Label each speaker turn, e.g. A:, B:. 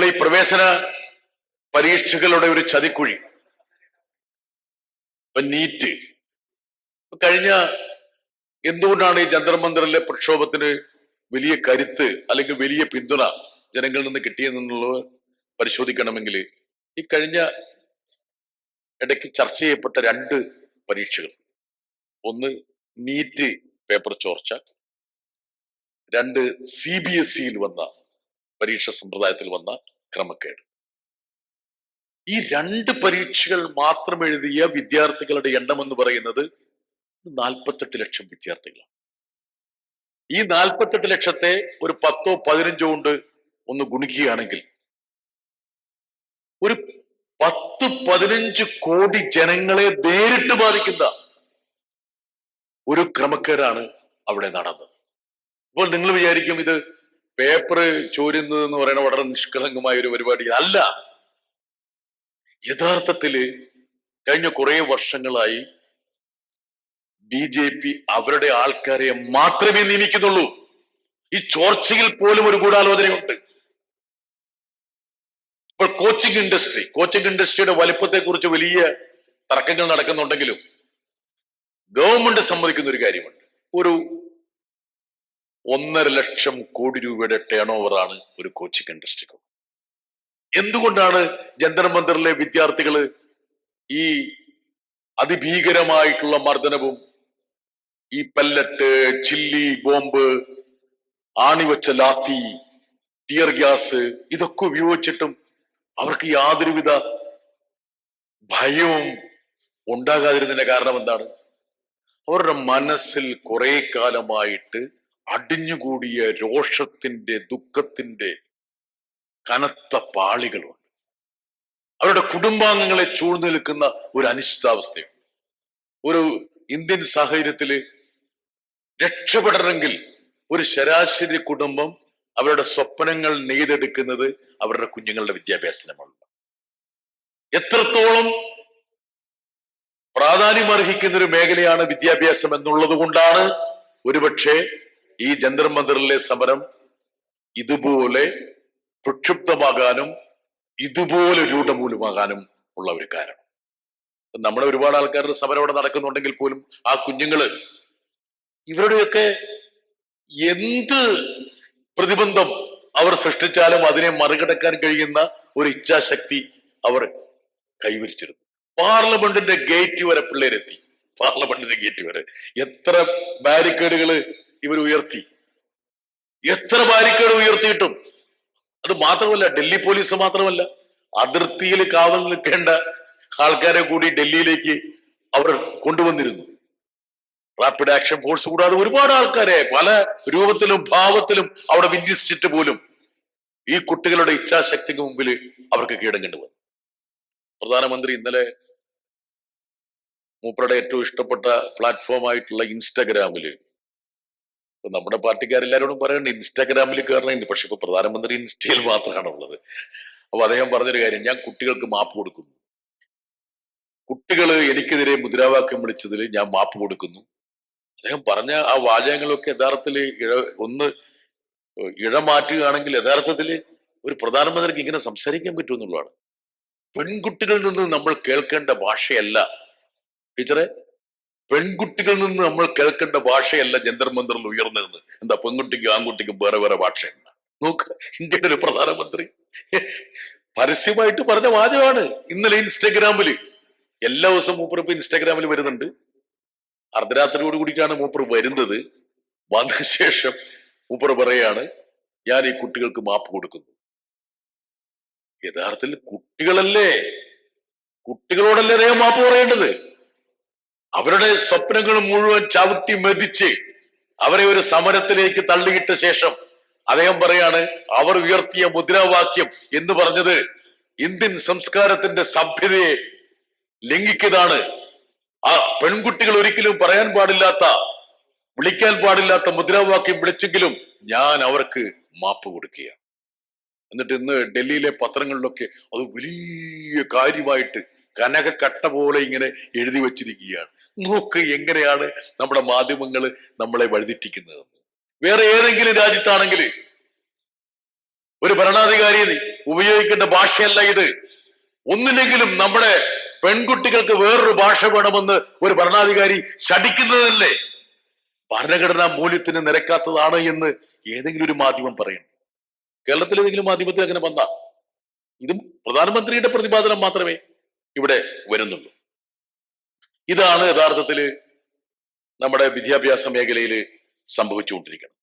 A: നമ്മൾ ഈ പ്രവേശന പരീക്ഷകളുടെ ഒരു ചതിക്കുഴി, നീറ്റ് കഴിഞ്ഞ എന്തുകൊണ്ടാണ് ഈ ജന്തർ മന്ദറിലെ പ്രക്ഷോഭത്തിന് വലിയ കരുത്ത് അല്ലെങ്കിൽ വലിയ പിന്തുണ ജനങ്ങളിൽ നിന്ന് കിട്ടിയെന്നുള്ളത് പരിശോധിക്കണമെങ്കിൽ ഈ കഴിഞ്ഞ ഇടയ്ക്ക് ചർച്ച ചെയ്യപ്പെട്ട രണ്ട് പരീക്ഷകൾ, ഒന്ന് നീറ്റ് പേപ്പർ ചോർച്ച, രണ്ട് CBSE വന്ന പരീക്ഷ സമ്പ്രദായത്തിൽ വന്ന ക്രമക്കേട്. ഈ രണ്ട് പരീക്ഷകൾ മാത്രം എഴുതിയ വിദ്യാർത്ഥികളുടെ എണ്ണം എന്ന് പറയുന്നത് 48 ലക്ഷം വിദ്യാർത്ഥികളാണ്. ഈ 48 ലക്ഷത്തെ ഒരു 10-15 കൊണ്ട് ഒന്ന് ഗുണിക്കുകയാണെങ്കിൽ ഒരു 10-15 കോടി ജനങ്ങളെ നേരിട്ട് ബാധിക്കുന്ന ഒരു ക്രമക്കേടാണ് അവിടെ നടന്നത്. അപ്പോൾ നിങ്ങൾ വിചാരിക്കും ഇത് പേപ്പർ ചോരുന്നത് എന്ന് പറയുന്നത് വളരെ നിഷ്കളങ്കമായ ഒരു പരിപാടി അല്ല. യഥാർത്ഥത്തില് കഴിഞ്ഞ കുറെ വർഷങ്ങളായി BJP അവരുടെ ആൾക്കാരെ മാത്രമേ നിയമിക്കുന്നുള്ളൂ. ഈ ചോർച്ചയിൽ പോലും ഒരു ഗൂഢാലോചനയുണ്ട്. ഇപ്പോൾ കോച്ചിങ് ഇൻഡസ്ട്രിയുടെ വലിപ്പത്തെ കുറിച്ച് വലിയ തർക്കങ്ങൾ നടക്കുന്നുണ്ടെങ്കിലും ഗവൺമെന്റ് സമ്മതിക്കുന്ന ഒരു കാര്യമുണ്ട്. ഒരു 1.5 ലക്ഷം കോടി രൂപയുടെ ടേൺ ഓവറാണ് ഒരു കോച്ചിങ് ഇൻഡസ്ട്രിക്ക്. എന്തുകൊണ്ടാണ് ജന്തർ മന്ദറിലെ വിദ്യാർത്ഥികള് ഈ അതിഭീകരമായിട്ടുള്ള മർദ്ദനവും ഈ പല്ലറ്റ്, ചില്ലി ബോംബ്, ആണിവച്ച ലാത്തി, ടിയർ ഗ്യാസ് ഇതൊക്കെ ഉപയോഗിച്ചിട്ടും അവർക്ക് യാതൊരുവിധ ഭയവും ഉണ്ടാകാതിരുന്നതിന്റെ കാരണം എന്താണ്? അവരുടെ മനസ്സിൽ കുറെ കാലമായിട്ട് അടിഞ്ഞുകൂടിയ രോഷത്തിന്റെ, ദുഃഖത്തിന്റെ കനത്ത പാളികളുണ്ട്. അവരുടെ കുടുംബാംഗങ്ങളെ ചൂഴ്ന്നു നിൽക്കുന്ന ഒരു അനിശ്ചിതാവസ്ഥയുണ്ട്. ഒരു ഇന്ത്യൻ സാഹചര്യത്തില് രക്ഷപ്പെടണമെങ്കിൽ ഒരു ശരാശരി കുടുംബം അവരുടെ സ്വപ്നങ്ങൾ നെയ്തെടുക്കുന്നത് അവരുടെ കുഞ്ഞുങ്ങളുടെ വിദ്യാഭ്യാസത്തിനുമാണ്. എത്രത്തോളം പ്രാധാന്യം അർഹിക്കുന്ന ഒരു മേഖലയാണ് വിദ്യാഭ്യാസം എന്നുള്ളത് കൊണ്ടാണ് ഒരുപക്ഷെ ഈ ജന്തർ മന്ദറിലെ സമരം ഇതുപോലെ പ്രക്ഷുബ്ധമാകാനും ഇതുപോലെ രൂഢമൂലമാകാനും ഉള്ള ഒരു കാരണം. നമ്മുടെ ഒരുപാട് ആൾക്കാരുടെ സമരം അവിടെ നടക്കുന്നുണ്ടെങ്കിൽ പോലും ആ കുഞ്ഞുങ്ങള് ഇവരുടെയൊക്കെ എന്ത് പ്രതിബന്ധം അവർ സൃഷ്ടിച്ചാലും അതിനെ മറികടക്കാൻ കഴിയുന്ന ഒരു ഇച്ഛാശക്തി അവർ കൈവരിച്ചിരുന്നു. പാർലമെന്റിന്റെ ഗേറ്റ് വരെ പിള്ളേരെത്തി. പാർലമെന്റിന്റെ ഗേറ്റ് വരെ എത്ര ബാരിക്കേഡുകള് ഇവർ ഉയർത്തി, എത്ര ബാരിക്കേഡ് ഉയർത്തിയിട്ടും അത് മാത്രമല്ല, ഡൽഹി പോലീസ് മാത്രമല്ല, അതിർത്തിയിൽ കാവൽ നിൽക്കേണ്ട ആൾക്കാരെ കൂടി ഡൽഹിയിലേക്ക് അവർ കൊണ്ടുവന്നിരുന്നു. റാപ്പിഡ് ആക്ഷൻ ഫോഴ്സ് കൂടാതെ ഒരുപാട് ആൾക്കാരെ പല രൂപത്തിലും ഭാവത്തിലും അവിടെ വിന്യസിച്ചിട്ട് പോലും ഈ കുട്ടികളുടെ ഇച്ഛാശക്തിക്ക് മുമ്പിൽ അവർക്ക് കീഴടങ്ങേണ്ടി വന്നു. പ്രധാനമന്ത്രി ഇന്നലെ മൂപ്പരുടെ ഏറ്റവും ഇഷ്ടപ്പെട്ട പ്ലാറ്റ്ഫോം ആയിട്ടുള്ള ഇൻസ്റ്റാഗ്രാമില്, നമ്മുടെ പാർട്ടിക്കാരെല്ലാരോടും പറയണ്ട ഇൻസ്റ്റാഗ്രാമിൽ കയറണുണ്ട്, പക്ഷെ ഇപ്പൊ പ്രധാനമന്ത്രി ഇൻസ്റ്റയിൽ മാത്രമാണ് ഉള്ളത്. അപ്പൊ അദ്ദേഹം പറഞ്ഞൊരു കാര്യം, ഞാൻ കുട്ടികൾക്ക് മാപ്പ് കൊടുക്കുന്നു. കുട്ടികള് എനിക്കെതിരെ മുദ്രാവാക്യം വിളിച്ചതിൽ ഞാൻ മാപ്പ് കൊടുക്കുന്നു. അദ്ദേഹം പറഞ്ഞ ആ വാചകങ്ങളൊക്കെ യഥാർത്ഥത്തില് ഒന്ന് ഇഴമാറ്റുകയാണെങ്കിൽ യഥാർത്ഥത്തില് ഒരു പ്രധാനമന്ത്രിക്ക് ഇങ്ങനെ സംസാരിക്കാൻ പറ്റുമെന്നുള്ളതാണ്. പെൺകുട്ടികളിൽ നിന്ന് നമ്മൾ കേൾക്കേണ്ട ഭാഷയല്ല ടീച്ചറെ, പെൺകുട്ടികളിൽ നിന്ന് നമ്മൾ കേൾക്കേണ്ട ഭാഷയല്ല ജന്തർ മന്ദറിൽ ഉയർന്നതെന്ന്. എന്താ പെൺകുട്ടിക്കും ആൺകുട്ടിക്കും വേറെ വേറെ ഭാഷയുണ്ട? നോക്ക്, ഇന്ത്യയുടെ ഒരു പ്രധാനമന്ത്രി പരസ്യമായിട്ട് പറഞ്ഞ വാചകമാണ്. ഇന്നലെ ഇൻസ്റ്റാഗ്രാമില് എല്ലാ ദിവസവും മൂപ്പർ ഇപ്പൊ ഇൻസ്റ്റാഗ്രാമിൽ വരുന്നുണ്ട്. അർദ്ധരാത്രിയോട് കൂടിയിട്ടാണ് മൂപ്പർ വരുന്നത്. വന്ന ശേഷം മൂപ്പർ പറയാണ് ഞാൻ ഈ കുട്ടികൾക്ക് മാപ്പ് കൊടുക്കുന്നു. യഥാർത്ഥത്തിൽ കുട്ടികളോടല്ലേ അദ്ദേഹം മാപ്പ് പറയേണ്ടത്? അവരുടെ സ്വപ്നങ്ങൾ മുഴുവൻ ചവിട്ടി മെതിച്ച് അവരെ ഒരു സമരത്തിലേക്ക് തള്ളിയിട്ട ശേഷം അദ്ദേഹം പറയാണ് അവർ ഉയർത്തിയ മുദ്രാവാക്യം എന്ന് പറഞ്ഞത് ഇന്ത്യൻ സംസ്കാരത്തിന്റെ സഭ്യതയെ ലംഘിക്കതാണ്. ആ പെൺകുട്ടികൾ ഒരിക്കലും പറയാൻ പാടില്ലാത്ത, വിളിക്കാൻ പാടില്ലാത്ത മുദ്രാവാക്യം വിളിച്ചെങ്കിലും ഞാൻ അവർക്ക് മാപ്പ് കൊടുക്കുകയാണ്. എന്നിട്ട് ഇന്ന് ഡൽഹിയിലെ പത്രങ്ങളിലൊക്കെ അത് വലിയ കാര്യമായിട്ട് കനകക്കട്ട പോലെ ഇങ്ങനെ എഴുതി വച്ചിരിക്കുകയാണ്. നോക്ക് എങ്ങനെയാണ് നമ്മുടെ മാധ്യമങ്ങൾ നമ്മളെ വഴിതെറ്റിക്കുന്നതെന്ന്. വേറെ ഏതെങ്കിലും രാജ്യത്താണെങ്കിൽ ഒരു ഭരണാധികാരി ഉപയോഗിക്കേണ്ട ഭാഷയല്ല ഇത്. ഒന്നില്ലെങ്കിലും നമ്മുടെ പെൺകുട്ടികൾക്ക് വേറൊരു ഭാഷ വേണമെന്ന് ഒരു ഭരണാധികാരി ശഠിക്കുന്നതല്ലേ ഭരണഘടനാ മൂല്യത്തിന് നിരക്കാത്തതാണ് എന്ന് ഏതെങ്കിലും ഒരു മാധ്യമം പറയണം. കേരളത്തിലെ ഏതെങ്കിലും മാധ്യമത്തിൽ അങ്ങനെ വന്നാൽ ഇതും പ്രധാനമന്ത്രിയുടെ പ്രതിപാദനം മാത്രമേ ഇവിടെ വരുന്നുള്ളൂ. ഇതാണ് യഥാർത്ഥത്തില് നമ്മുടെ വിദ്യാഭ്യാസ മേഖലയിൽ സംഭവിച്ചുകൊണ്ടിരിക്കുന്നത്.